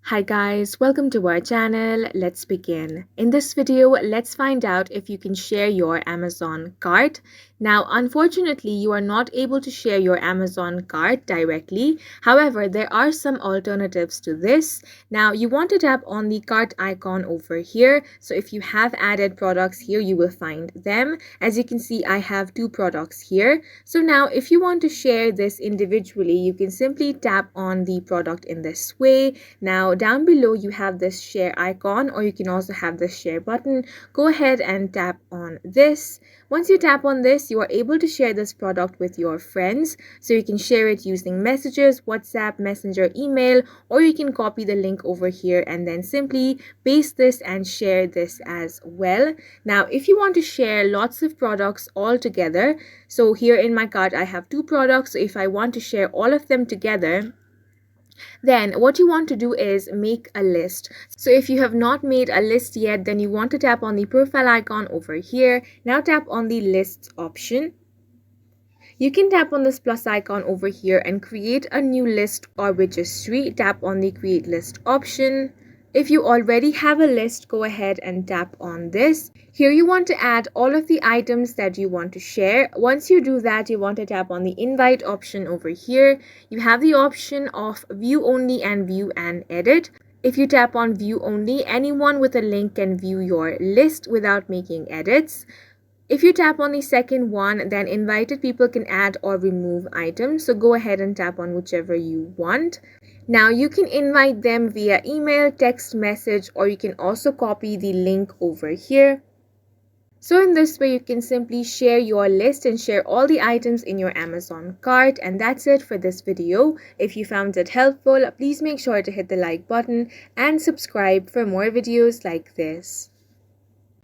Hi guys, welcome to our channel. Let's begin. In this video, let's find out if you can share your Amazon cart. Now, unfortunately, you are not able to share your Amazon cart directly. However, there are some alternatives to this. Now, you want to tap on the cart icon over here. So if you have added products here, you will find them. As you can see, I have two products here. So now, if you want to share this individually, you can simply tap on the product in this way. Now, down below you have this share icon, or you can also have the share button. Go ahead and tap on this. Once you tap on this, you are able to share this product with your friends. So you can share it using messages, WhatsApp, Messenger, email, or you can copy the link over here and then simply paste this and share this as well. Now, if you want to share lots of products all together, so here in my cart I have two products. So if I want to share all of them together, then what you want to do is make a list. So if you have not made a list yet, then you want to tap on the profile icon over here. Now tap on the lists option. You can tap on this plus icon over here and create a new list or registry. Tap on the create list option. If you already have a list, go ahead and tap on this. Here you want to add all of the items that you want to share. Once you do that, you want to tap on the invite option over here. You have the option of view only and view and edit. If you tap on view only, anyone with a link can view your list without making edits. If you tap on the second one, then invited people can add or remove items. So go ahead and tap on whichever you want. Now you can invite them via email, text message, or you can also copy the link over here. So in this way, you can simply share your list and share all the items in your Amazon cart. And that's it for this video. If you found it helpful, please make sure to hit the like button and subscribe for more videos like this.